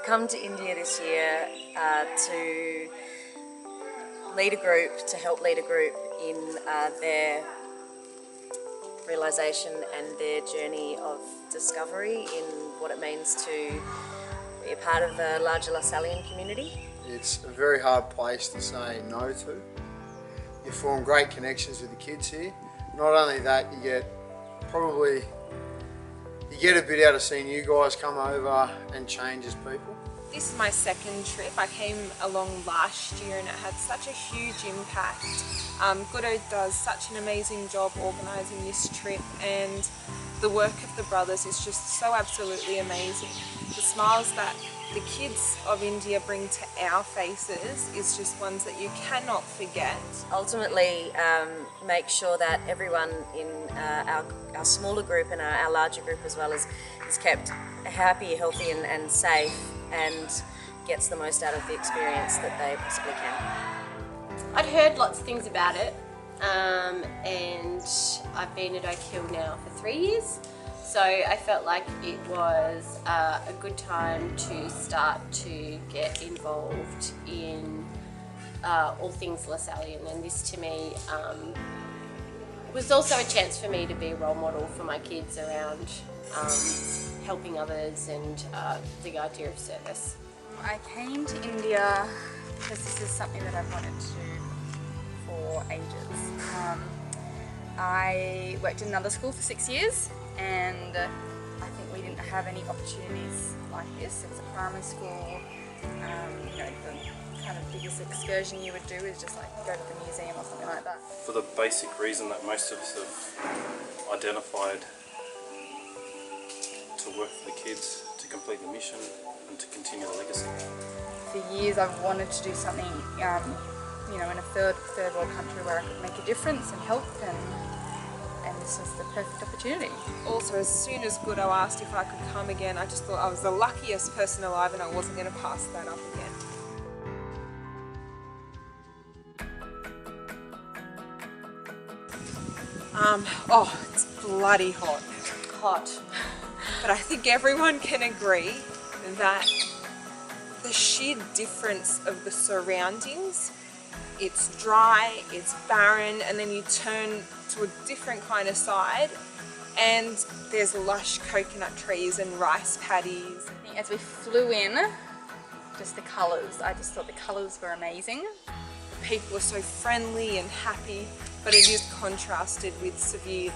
come to India this year to lead a group, to help lead a group in their realisation and their journey of discovery in what it means to be a part of the larger Lasallian community. It's a very hard place to say no to. You form great connections with the kids here. Not only that, you get a bit out of seeing you guys come over and change as people. This is my second trip. I came along last year and it had such a huge impact. Goodo does such an amazing job organising this trip, and the work of the brothers is just so absolutely amazing. The smiles that the kids of India bring to our faces is just ones that you cannot forget. Ultimately, make sure that everyone in our smaller group and our larger group as well is kept happy, healthy and safe, and gets the most out of the experience that they possibly can. I'd heard lots of things about it, and I've been at Oak Hill now for 3 years. So I felt like it was a good time to start to get involved in all things Lasallian, and this to me was also a chance for me to be a role model for my kids around helping others and the idea of service. I came to India because this is something that I've wanted to do for ages. I worked in another school for 6 years, and I think we didn't have any opportunities like this. It was a primary school. You know, the kind of biggest excursion you would do is just like go to the museum or something like that. For the basic reason that most of us have identified, to work for the kids, to complete the mission and to continue the legacy. For years I've wanted to do something you know, in a third world country where I could make a difference and help, and this was the perfect opportunity. Also, as soon as Goodo asked if I could come again, I just thought I was the luckiest person alive and I wasn't going to pass that up again. Oh, it's bloody hot. Hot. But I think everyone can agree that the sheer difference of the surroundings, it's dry, it's barren, and then you turn to a different kind of side and there's lush coconut trees and rice paddies. I think as we flew in, just the colours, I just thought the colours were amazing. The people are so friendly and happy, but it is contrasted with severe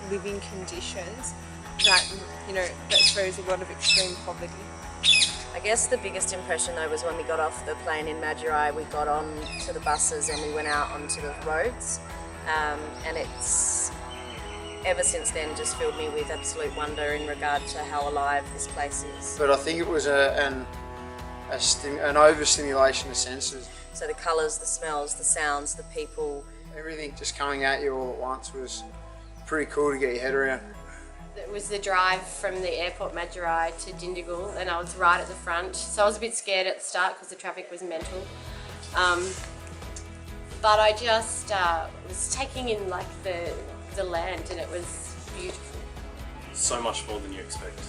living conditions that, you know, that shows a lot of extreme poverty. I guess the biggest impression though was when we got off the plane in Madurai, we got on to the buses and we went out onto the roads, and it's ever since then just filled me with absolute wonder in regard to how alive this place is. But I think it was an overstimulation of senses. So the colours, the smells, the sounds, the people. Everything just coming at you all at once was pretty cool to get your head around. It was the drive from the airport Madurai to Dindigul, and I was right at the front, so I was a bit scared at the start because the traffic was mental. But I just was taking in the land, and it was beautiful. So much more than you expect.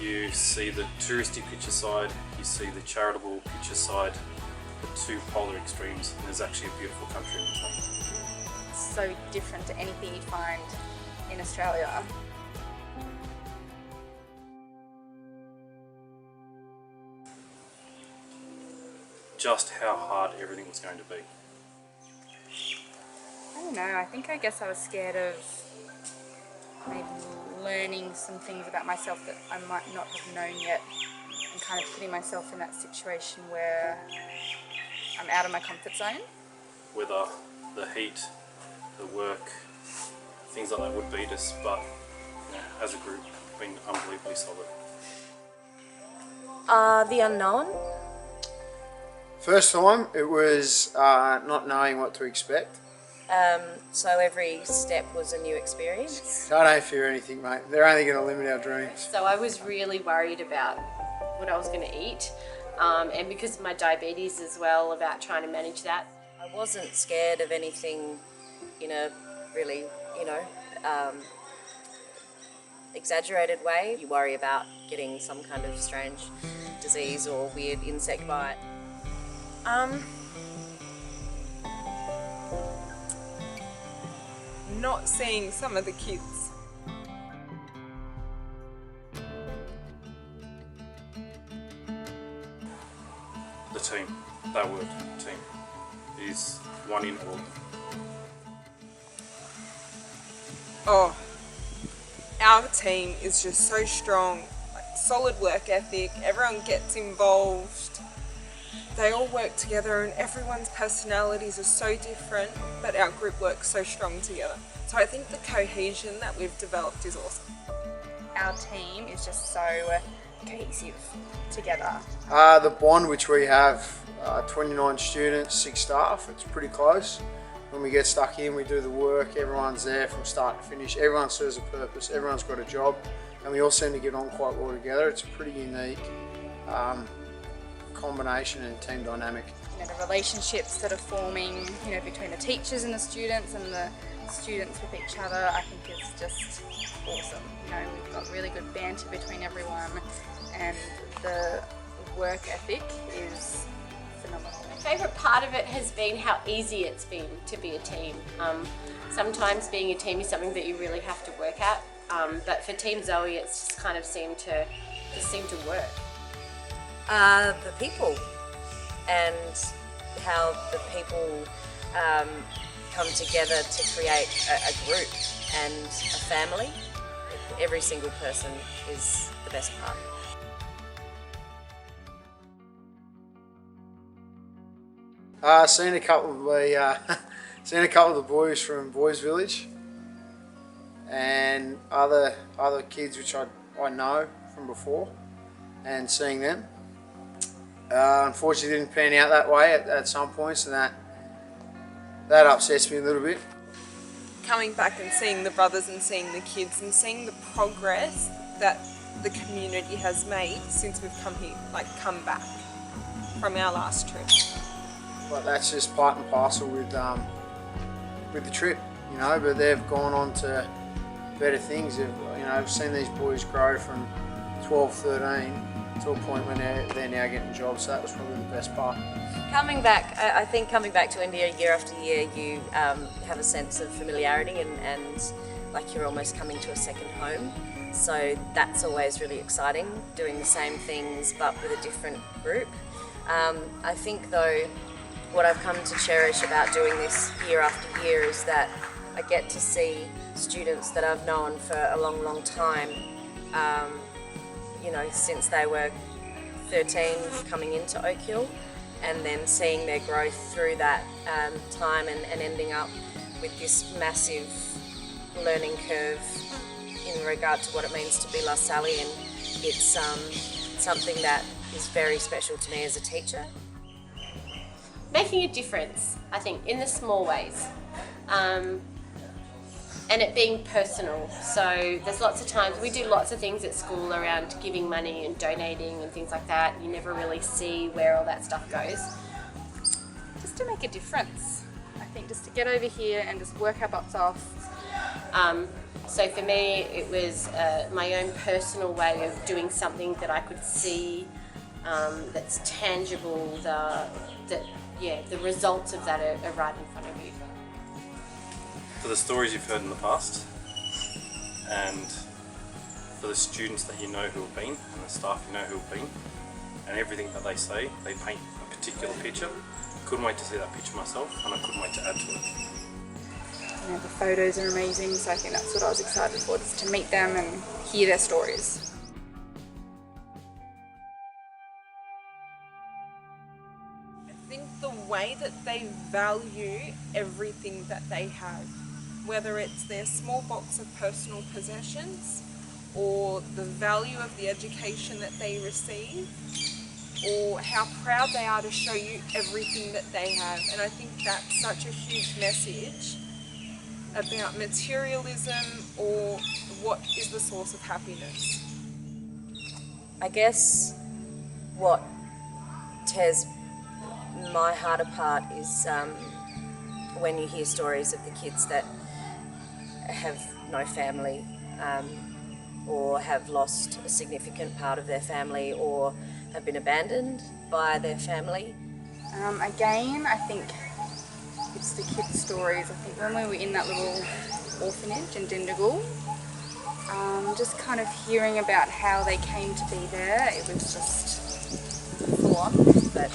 You see the touristy picture side, you see the charitable picture side, the two polar extremes, and there's actually a beautiful country in between. So different to anything you'd find in Australia. Just how hard everything was going to be. I don't know, I guess I was scared of maybe learning some things about myself that I might not have known yet, and kind of putting myself in that situation where I'm out of my comfort zone. Whether the heat, the work, things like that would beat us, but you know, as a group, we've been unbelievably solid. The unknown. First time, it was not knowing what to expect. So every step was a new experience. I don't fear anything, mate. They're only going to limit our dreams. So I was really worried about what I was going to eat, and because of my diabetes as well, about trying to manage that. I wasn't scared of anything, really, exaggerated way. You worry about getting some kind of strange disease or weird insect bite. Not seeing some of the kids. The team, that word, team, is one in all. Oh, our team is just so strong, like solid work ethic, everyone gets involved, they all work together and everyone's personalities are so different, but our group works so strong together. So I think the cohesion that we've developed is awesome. Our team is just so cohesive together. The bond which we have, 29 students, 6 staff, it's pretty close. When we get stuck in, we do the work, everyone's there from start to finish, everyone serves a purpose, everyone's got a job, and we all seem to get on quite well together. It's a pretty unique combination and team dynamic. You know, the relationships that are forming, you know, between the teachers and the students students with each other, I think is just awesome. You know, we've got really good banter between everyone, and the work ethic is phenomenal. My favourite part of it has been how easy it's been to be a team. Sometimes being a team is something that you really have to work at, but for Team Zoe it's just kind of seemed to work. The people and how the people come together to create a group and a family. Every single person is the best part. Seen a couple of the boys from Boys Village and other kids which I know from before, and seeing them. Unfortunately, didn't pan out that way at some points, and that upsets me a little bit. Coming back and seeing the brothers and seeing the kids and seeing the progress that the community has made since we've come back from our last trip. But that's just part and parcel with the trip, you know. But they've gone on to better things. I've seen these boys grow from 12, 13 to a point when they're now getting jobs. So that was probably the best part. Coming back, I think coming back to India year after year, you have a sense of familiarity and like you're almost coming to a second home. So that's always really exciting, doing the same things but with a different group. I think though, what I've come to cherish about doing this year after year is that I get to see students that I've known for a long, long time, since they were 13 coming into Oak Hill, and then seeing their growth through that time and ending up with this massive learning curve in regard to what it means to be Lasallian. It's something that is very special to me as a teacher. Making a difference, I think, in the small ways, and it being personal. So there's lots of times we do lots of things at school around giving money and donating and things like that. You never really see where all that stuff goes. Just to make a difference. I think just to get over here and just work our butts off. So for me, it was my own personal way of doing something that I could see, that's tangible. The results of that are right in front of you. For the stories you've heard in the past, and for the students that you know who have been, and the staff you know who have been, and everything that they say, they paint a particular picture. Couldn't wait to see that picture myself, and I couldn't wait to add to it. You know, the photos are amazing, so I think that's what I was excited for, just to meet them and hear their stories. I think the way that they value everything that they have, whether it's their small box of personal possessions or the value of the education that they receive, or how proud they are to show you everything that they have. And I think that's such a huge message about materialism or what is the source of happiness. I guess what tears my heart apart is when you hear stories of the kids that have no family, or have lost a significant part of their family or have been abandoned by their family. Again, I think it's the kids' stories. I think when we were in that little orphanage in Dindigul, just kind of hearing about how they came to be there, it was just full on. But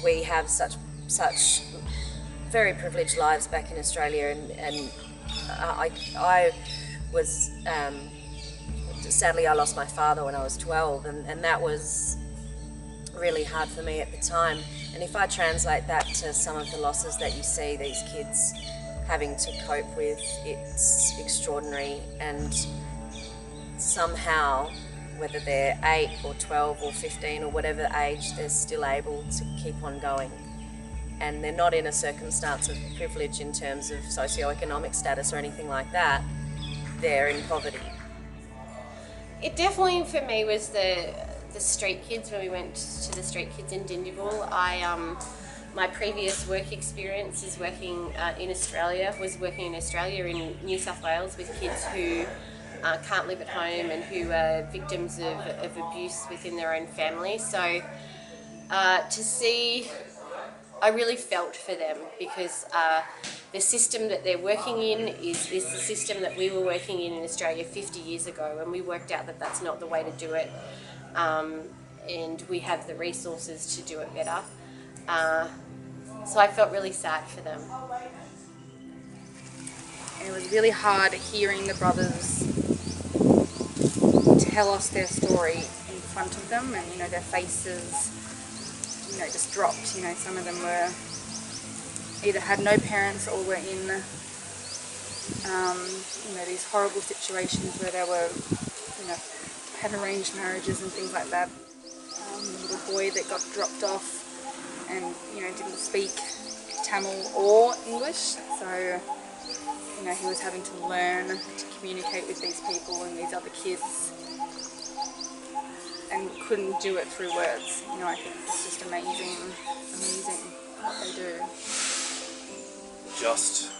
we have such very privileged lives back in Australia, and I was sadly I lost my father when I was 12, and that was really hard for me at the time. And if I translate that to some of the losses that you see these kids having to cope with, it's extraordinary. And somehow, whether they're 8 or 12 or 15 or whatever age, they're still able to keep on going. And they're not in a circumstance of privilege in terms of socioeconomic status or anything like that. They're in poverty. It definitely for me was the street kids. When we went to the street kids in Dindigul, my previous work experience is working in Australia in New South Wales with kids who can't live at home and who are victims of abuse within their own family. So to see, I really felt for them, because the system that they're working in is the system that we were working in Australia 50 years ago, and we worked out that that's not the way to do it, and we have the resources to do it better. So I felt really sad for them. And it was really hard hearing the brothers tell us their story in front of them, and their faces just dropped. Some of them were either had no parents or were in these horrible situations where they were had arranged marriages and things like that. The little boy that got dropped off and didn't speak Tamil or English, so he was having to learn to communicate with these people and these other kids, and couldn't do it through words. I think it's just amazing what they do. Just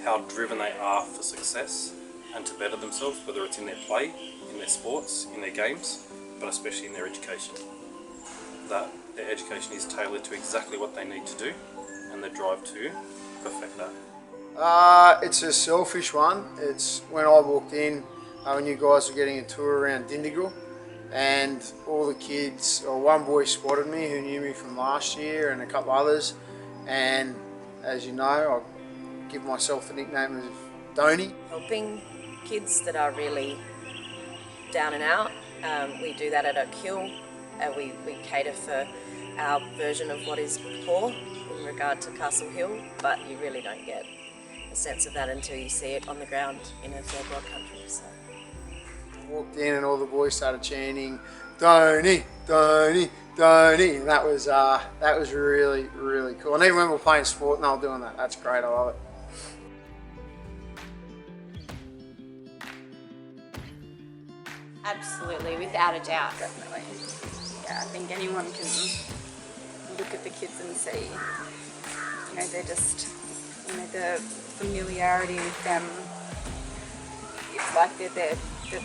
how driven they are for success and to better themselves, whether it's in their play, in their sports, in their games, but especially in their education. That their education is tailored to exactly what they need to do, and the drive to perfect that. It's a selfish one. It's when I walked in, when you guys were getting a tour around Dindigul, and all the kids, or one boy spotted me who knew me from last year, and a couple others, and as you know, I'll give myself the nickname of Donny. Helping kids that are really down and out. We do that at Oak Hill. We cater for our version of what is poor in regard to Castle Hill, but you really don't get a sense of that until you see it on the ground in a third world country. So. Walked in and all the boys started chanting, "Donny, Donny, Donny," and that was really, really cool. And even when we're playing sport and they were doing that, that's great. I love it. Absolutely, without a doubt. Definitely. Yeah, I think anyone can look at the kids and see, they're just, the familiarity with them. It's like that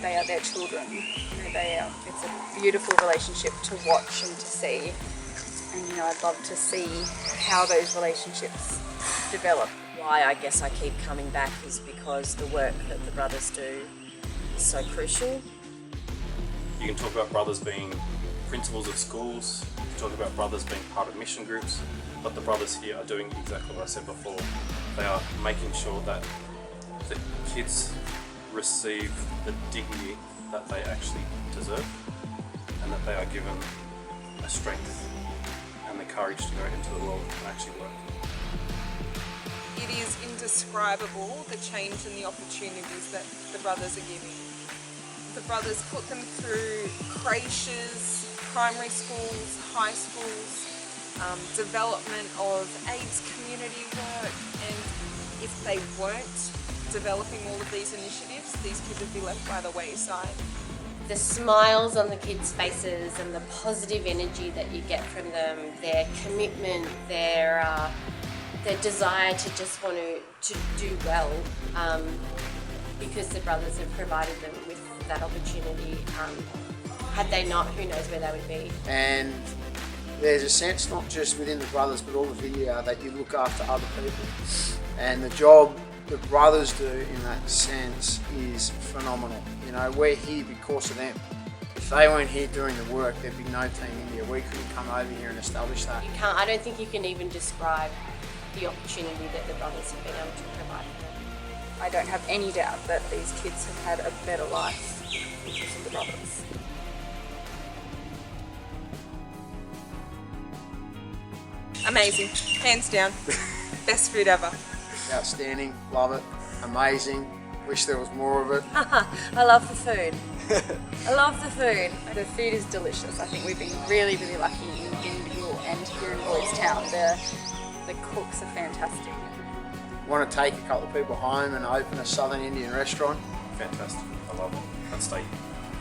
they are their children. It's a beautiful relationship to watch and to see. And I'd love to see how those relationships develop. Why I guess I keep coming back is because the work that the brothers do is so crucial. You can talk about brothers being principals of schools, you can talk about brothers being part of mission groups, but the brothers here are doing exactly what I said before. They are making sure that the kids receive the dignity that they actually deserve, and that they are given a strength and the courage to go into the world and actually work. It is indescribable, the change and the opportunities that the brothers are giving. The brothers put them through creches, primary schools, high schools, development of AIDS community work, and if they weren't developing all of these initiatives, these kids would be left by the wayside. The smiles on the kids' faces and the positive energy that you get from them, their commitment, their desire to just want to do well, because the brothers have provided them with that opportunity. Had they not, who knows where they would be. And there's a sense, not just within the brothers, but all the video, that you look after other people. And the job the brothers do in that sense is phenomenal. You know, we're here because of them. If they weren't here doing the work, there'd be no Team India. We couldn't come over here and establish that. You can't, I don't think you can even describe the opportunity that the brothers have been able to provide for them. I don't have any doubt that these kids have had a better life because of the brothers. Amazing, hands down. Best food ever. Outstanding, love it, amazing. Wish there was more of it. I love the food. I love the food. The food is delicious. I think we've been really, really lucky in Dindigul and here in Boys Town. The cooks are fantastic. Want to take a couple of people home and open a Southern Indian restaurant? Fantastic. I love it. I'd stay.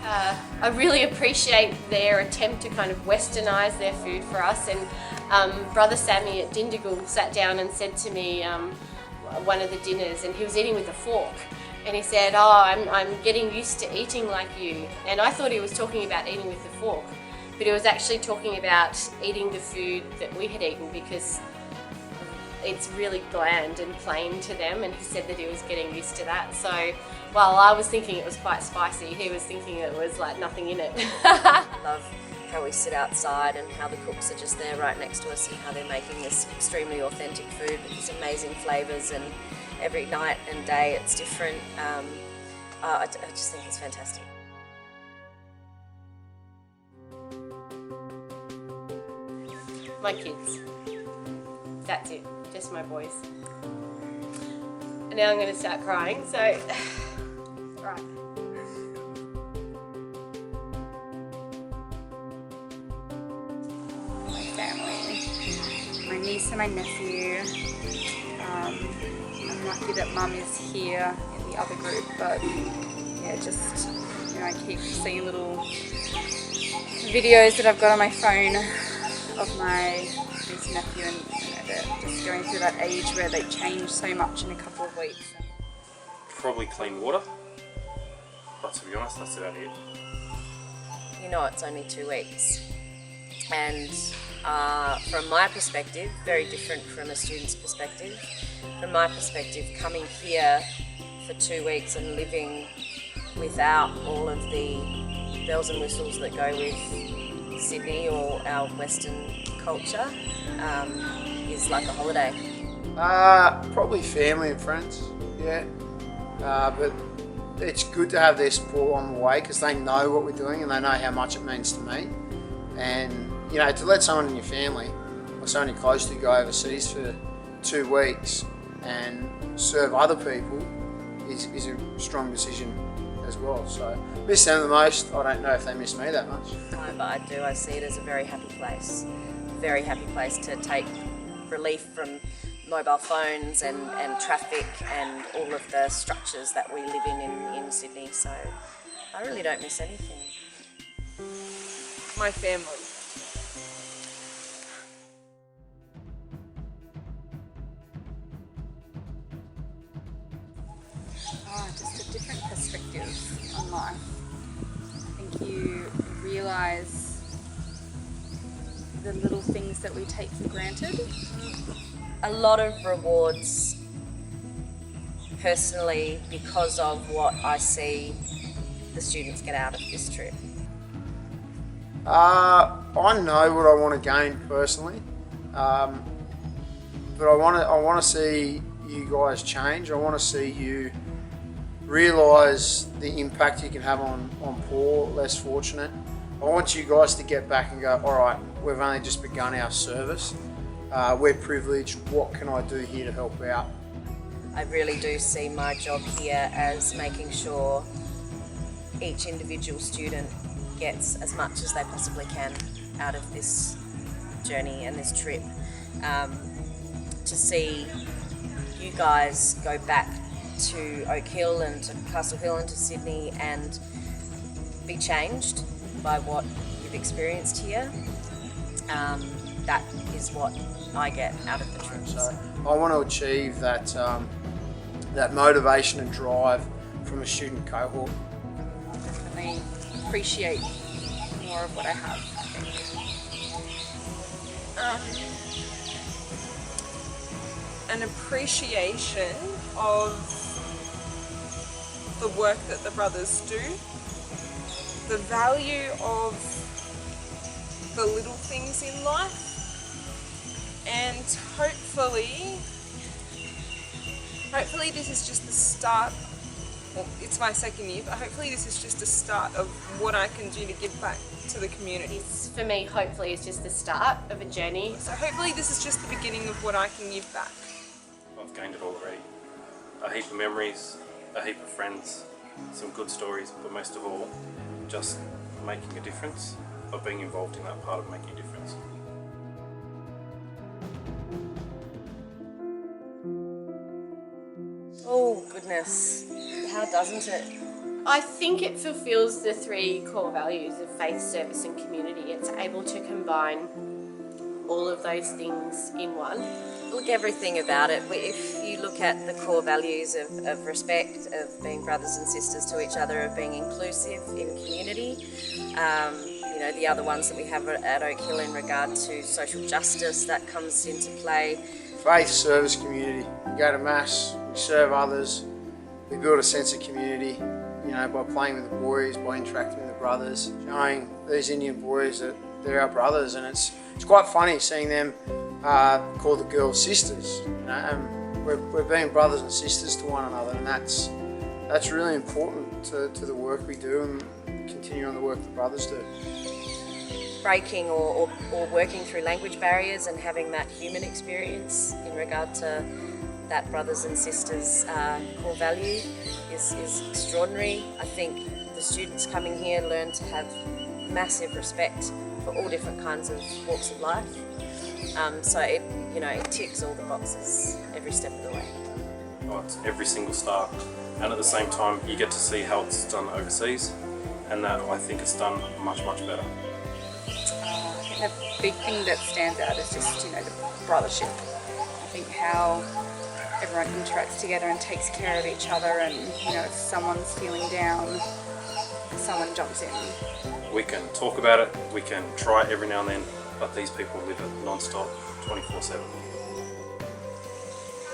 I really appreciate their attempt to kind of westernise their food for us, and Brother Sammy at Dindigul sat down and said to me one of the dinners, and he was eating with a fork, and he said, "Oh, I'm getting used to eating like you," and I thought he was talking about eating with a fork, but he was actually talking about eating the food that we had eaten, because it's really bland and plain to them, and he said that he was getting used to that. So while I was thinking it was quite spicy, he was thinking it was like nothing in it. I love how we sit outside and how the cooks are just there right next to us, and how they're making this extremely authentic food with these amazing flavours, and every night and day it's different. I just think it's fantastic. My kids. That's it. Just my boys. And now I'm going to start crying, so... right. My family, my niece and my nephew. I'm lucky that Mum is here in the other group, but yeah, just, you know, I keep seeing little videos that I've got on my phone of my niece and nephew, and they're just going through that age where they change so much in a couple of weeks. Probably clean water, but to be honest, that's about it. You know, it's only 2 weeks, and from my perspective, very different from a student's perspective. From my perspective, coming here for 2 weeks and living without all of the bells and whistles that go with Sydney or our Western culture is like a holiday. Probably family and friends, yeah. But it's good to have their support on the way, because they know what we're doing and they know how much it means to me. And you know, to let someone in your family or someone you're close to go overseas for 2 weeks and serve other people is a strong decision as well. So miss them the most. I don't know if they miss me that much. But I do. I see it as a very happy place. Very happy place to take relief from mobile phones and traffic and all of the structures that we live in Sydney. So I really don't miss anything. My family. Just a different perspective on life. I think you realise the little things that we take for granted. A lot of rewards personally because of what I see the students get out of this trip. I know what I want to gain personally, but I want to see you guys change. I want to see you realise the impact you can have on poor, less fortunate. I want you guys to get back and go, all right, we've only just begun our service. We're privileged. What can I do here to help out? I really do see my job here as making sure each individual student gets as much as they possibly can out of this journey and this trip. To see you guys go back to Oak Hill and to Castle Hill and to Sydney and be changed by what you've experienced here, that is what I get out of the trip. So I want to achieve that that motivation and drive from a student cohort. Definitely appreciate more of what I have, I think. An appreciation of the work that the brothers do, the value of the little things in life, and hopefully this is just the start. Well, it's my second year, but hopefully this is just the start of what I can do to give back to the community. For me, hopefully it's just the start of a journey. So hopefully this is just the beginning of what I can give back. I've gained it already. A heap of memories, a heap of friends, some good stories, but most of all, just making a difference, or being involved in that part of making a difference. Oh goodness, how doesn't it? I think it fulfills the 3 core values of faith, service and community. It's able to combine all of those things in one. Look, everything about it. If you look at the core values of respect, of being brothers and sisters to each other, of being inclusive in community, you know, the other ones that we have at Oak Hill in regard to social justice, that comes into play. Faith, service, community. We go to Mass, we serve others, we build a sense of community, you know, by playing with the boys, by interacting with the brothers, showing these Indian boys that they're our brothers, and it's quite funny seeing them call the girls sisters, you know, and we're being brothers and sisters to one another, and that's really important to the work we do and continue on the work the brothers do. Breaking or working through language barriers and having that human experience in regard to that brothers and sisters core value is extraordinary. I think the students coming here learn to have massive respect for all different kinds of walks of life. So it ticks all the boxes every step of the way. Oh, it's every single star, and at the same time you get to see how it's done overseas, and that I think it's done much, much better. I think the big thing that stands out is just, you know, the brothership. I think how everyone interacts together and takes care of each other, and, you know, if someone's feeling down, someone jumps in. We can talk about it, we can try every now and then, but these people live it non-stop, 24/7.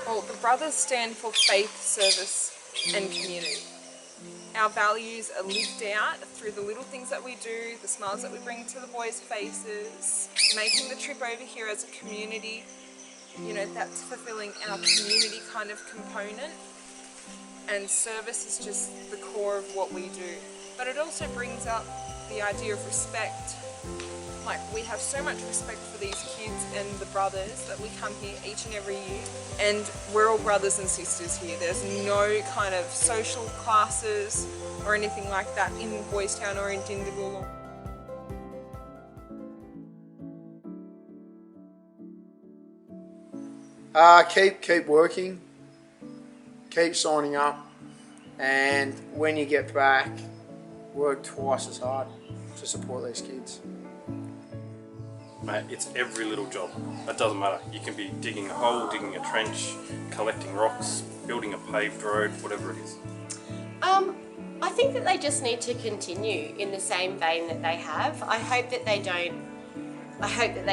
Well, the brothers stand for faith, service and community. Our values are lived out through the little things that we do, the smiles that we bring to the boys' faces, making the trip over here as a community. You know, that's fulfilling our community kind of component, and service is just the core of what we do. But it also brings up the idea of respect. Like, we have so much respect for these kids and the brothers that we come here each and every year, and we're all brothers and sisters here. There's no kind of social classes or anything like that in Boys Town or in Dindigul. Keep working, keep signing up, and when you get back, work twice as hard to support these kids. Mate, it's every little job. It doesn't matter. You can be digging a hole, digging a trench, collecting rocks, building a paved road, whatever it is. I think that they just need to continue in the same vein that they have. I hope that they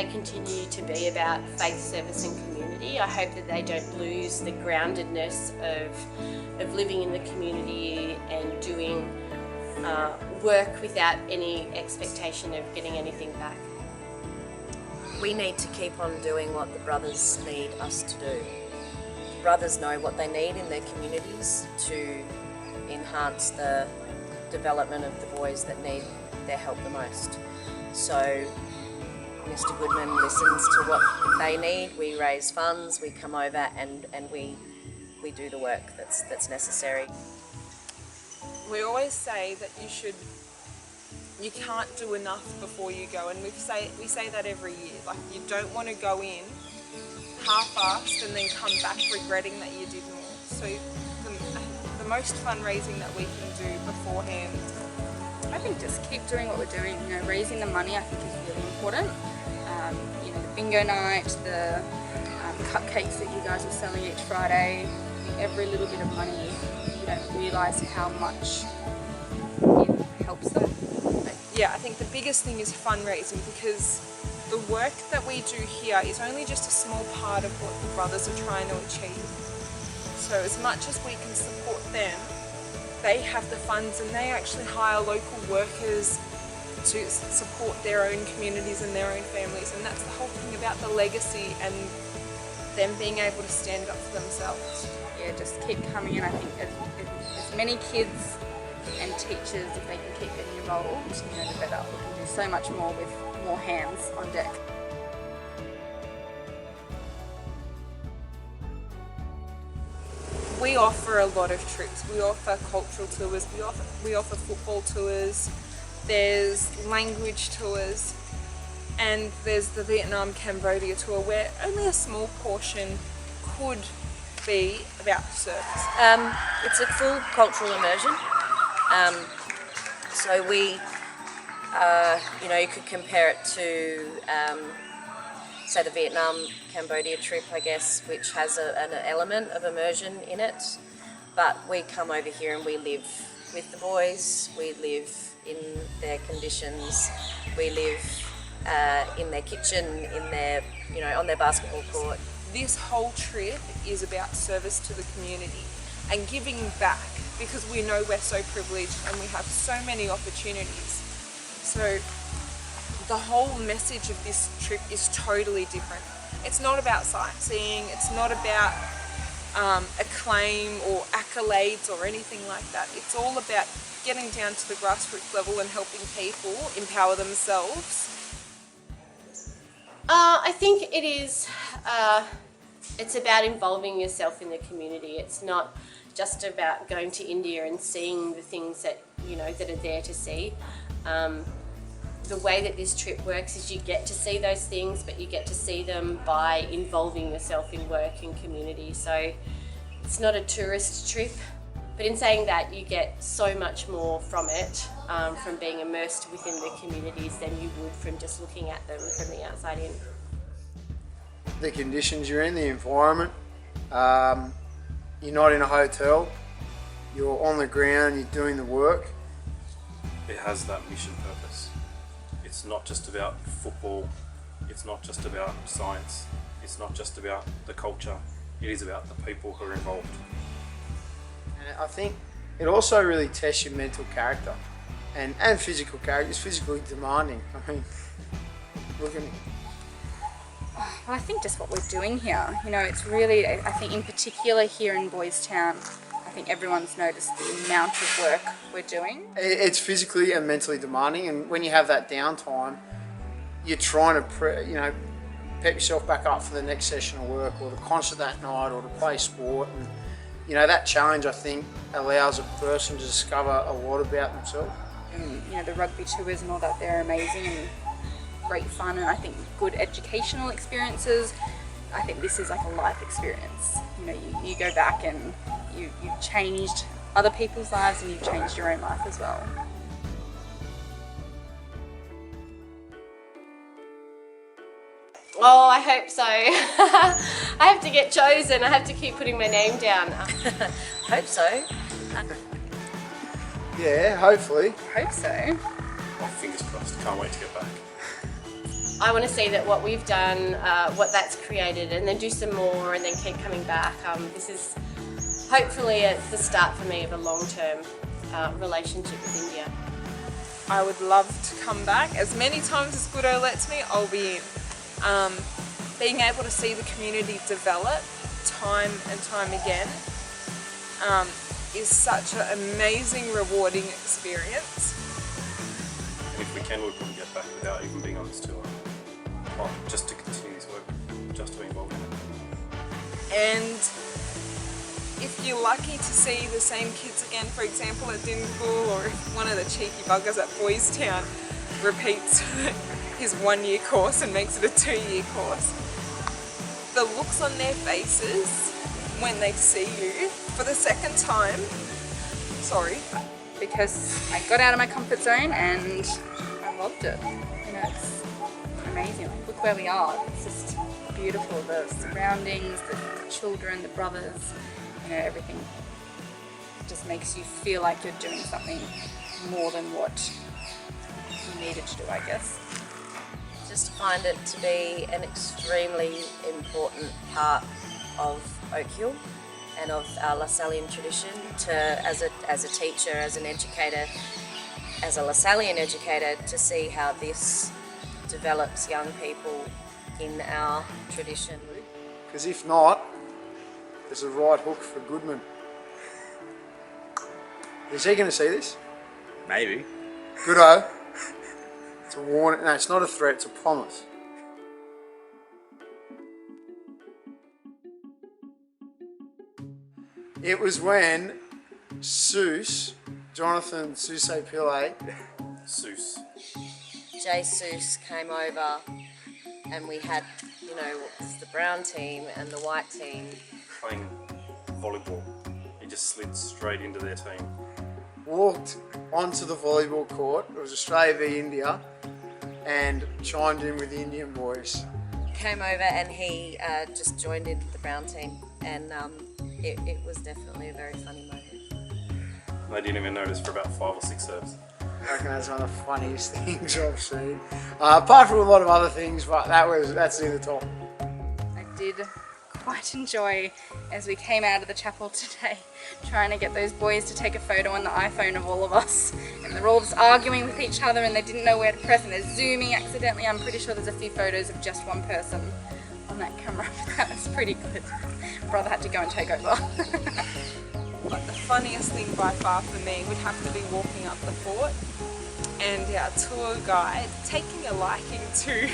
continue to be about faith, service and community. I hope that they don't lose the groundedness of living in the community and doing work without any expectation of getting anything back. We need to keep on doing what the brothers need us to do. The brothers know what they need in their communities to enhance the development of the boys that need their help the most. So Mr. Goodman listens to what they need, we raise funds, we come over and we do the work that's necessary. We always say that you can't do enough before you go, and we say that every year. Like, you don't want to go in half-assed and then come back regretting that you did more. So the most fundraising that we can do beforehand. I think just keep doing what we're doing. You know, raising the money I think is really important. You know, the bingo night, the cupcakes that you guys are selling each Friday. Every little bit of money you don't realise how much it helps them. Yeah, I think the biggest thing is fundraising, because the work that we do here is only just a small part of what the brothers are trying to achieve. So as much as we can support them, they have the funds and they actually hire local workers to support their own communities and their own families, and that's the whole thing about the legacy and them being able to stand up for themselves. Yeah, just keep coming in. I think as many kids and teachers, if they can keep getting involved, the better. We can do so much more with more hands on deck. We offer a lot of trips. We offer cultural tours, we offer football tours, there's language tours, and there's the Vietnam-Cambodia tour, where only a small portion could be about service. It's a full cultural immersion. So we, you could compare it to, say, the Vietnam-Cambodia trip, I guess, which has an element of immersion in it. But we come over here and we live with the boys, we live in their conditions, we live in their kitchen, in their, on their basketball court. This whole trip is about service to the community and giving back, because we know we're so privileged and we have so many opportunities. So the whole message of this trip is totally different. It's not about sightseeing, it's not about acclaim or accolades or anything like that. It's all about getting down to the grassroots level and helping people empower themselves. I think it is, it's about involving yourself in the community. It's not just about going to India and seeing the things that, that are there to see. The way that this trip works is you get to see those things, but you get to see them by involving yourself in work and community. So it's not a tourist trip, but in saying that, you get so much more from it, from being immersed within the communities, than you would from just looking at them from the outside in. The conditions you're in, the environment, you're not in a hotel, you're on the ground, you're doing the work. It has that mission purpose. It's not just about football, it's not just about science, it's not just about the culture, it is about the people who are involved. And I think it also really tests your mental character and physical character. It's physically demanding. I mean, look at me. Well, I think just what we're doing here, it's really, I think in particular here in Boys Town, I think everyone's noticed the amount of work we're doing. It's physically and mentally demanding, and when you have that downtime, you're trying to, pep yourself back up for the next session of work, or to concert that night, or to play sport. And that challenge, I think, allows a person to discover a lot about themselves. And the rugby tours and all that, they're amazing and great fun, and I think good educational experiences. I think this is like a life experience. You go back and you've changed other people's lives, and you've changed your own life as well. Oh, I hope so. I have to get chosen. I have to keep putting my name down. Hope so. Yeah, hopefully. Hope so. Oh, fingers crossed, can't wait to get back. I want to see that what we've done, what that's created, and then do some more and then keep coming back. This is hopefully the start for me of a long-term relationship with India. I would love to come back. As many times as Goodo lets me, I'll be in. Being able to see the community develop time and time again is such an amazing, rewarding experience. And if we can, we'll probably get back without even being on this tour. Well, just to continue this work, just to be involved in it. And if you're lucky to see the same kids again, for example at Dingle, or if one of the cheeky buggers at Boys Town repeats his 1-year course and makes it a 2-year course, the looks on their faces when they see you for the second time, because I got out of my comfort zone and I loved it. It's amazing. Look where we are. It's just beautiful. The surroundings, the children, the brothers, everything. just makes you feel like you're doing something more than what you needed to do, I guess. Just find it to be an extremely important part of Oak Hill and of our Lasallian tradition as a teacher, as an educator, as a Lasallian educator, to see how this develops young people in our tradition. Because if not, there's a right hook for Goodman. Is he going to see this? Maybe. Goodo. It's a warning. No, it's not a threat, it's a promise. It was when Seuss, Jonathan Susse Pillay, Seuss. Jay Seuss came over and we had, you know, the brown team and the white team. Playing volleyball. He just slid straight into their team. walked onto the volleyball court. It was Australia v India, and chimed in with the Indian boys. Came over and he just joined in the brown team, and it was definitely a very funny moment. They didn't even notice for about 5 or 6 serves. I reckon that's one of the funniest things I've seen. Apart from a lot of other things, but that's near the top. I did quite enjoy as we came out of the chapel today, trying to get those boys to take a photo on the iPhone of all of us, and they're all just arguing with each other and they didn't know where to press, and they're zooming accidentally. I'm pretty sure there's a few photos of just one person on that camera. That was pretty good. Brother had to go and take over. But the funniest thing by far for me would have to be walking up the fort and our tour guide taking a liking to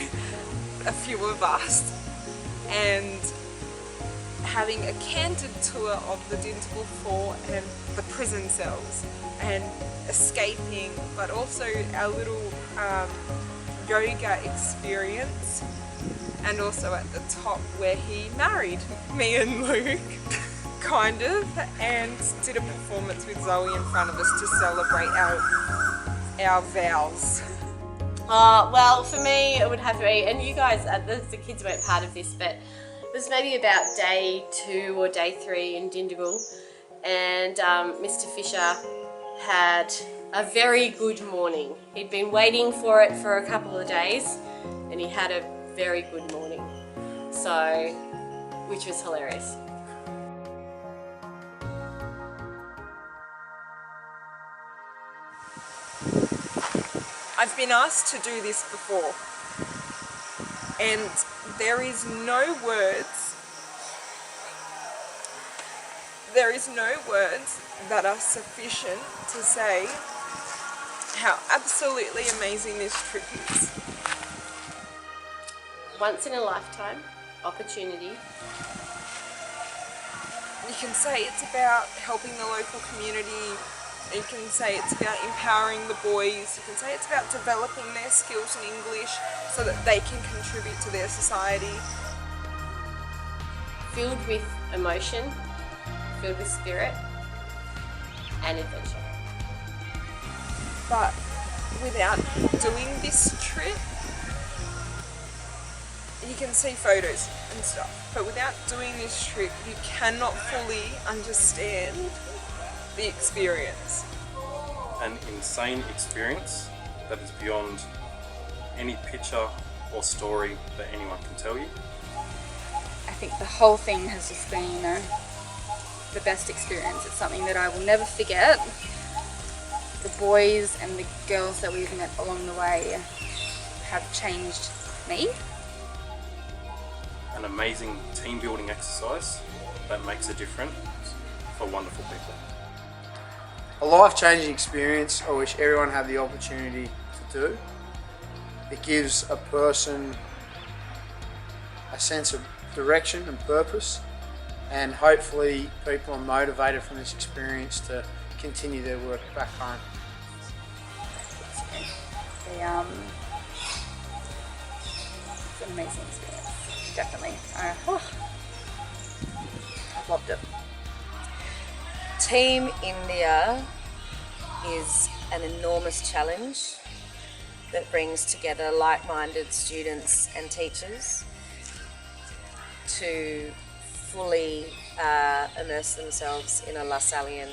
a few of us and having a candid tour of the Dinstable Fort and the prison cells and escaping, but also our little yoga experience, and also at the top where he married me and Luke. Kind of, and did a performance with Zoe in front of us to celebrate our vows. Well, for me, it would have to be, and you guys, the kids weren't part of this, but it was maybe about day 2 or day 3 in Dindigul, and Mr. Fisher had a very good morning. He'd been waiting for it for a couple of days, and he had a very good morning, so, which was hilarious. I've been asked to do this before, and there is no words that are sufficient to say how absolutely amazing this trip is. Once in a lifetime opportunity. You can say it's about helping the local community. You can say it's about empowering the boys. You can say it's about developing their skills in English so that they can contribute to their society. Filled with emotion, filled with spirit and adventure. But without doing this trip, you can see photos and stuff, but without doing this trip, you cannot fully understand the experience. An insane experience that is beyond any picture or story that anyone can tell you. I think the whole thing has just been the best experience. It's something that I will never forget. The boys and the girls that we've met along the way have changed me. An amazing team building exercise that makes a difference for wonderful people. A life-changing experience I wish everyone had the opportunity to do. It gives a person a sense of direction and purpose, and hopefully people are motivated from this experience to continue their work back home. It's an amazing experience, definitely. I've loved it. Team India is an enormous challenge that brings together like-minded students and teachers to fully immerse themselves in a Lasallian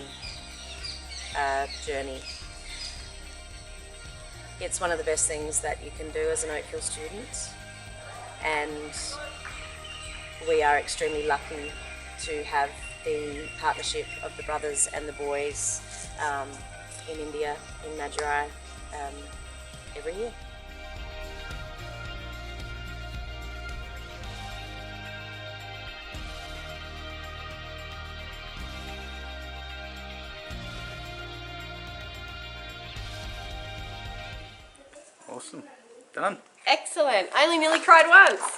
journey. It's one of the best things that you can do as an Oakhill student, and we are extremely lucky to have the partnership of the brothers and the boys in India, in Madurai, every year. Awesome. Done. Excellent. I only nearly cried once.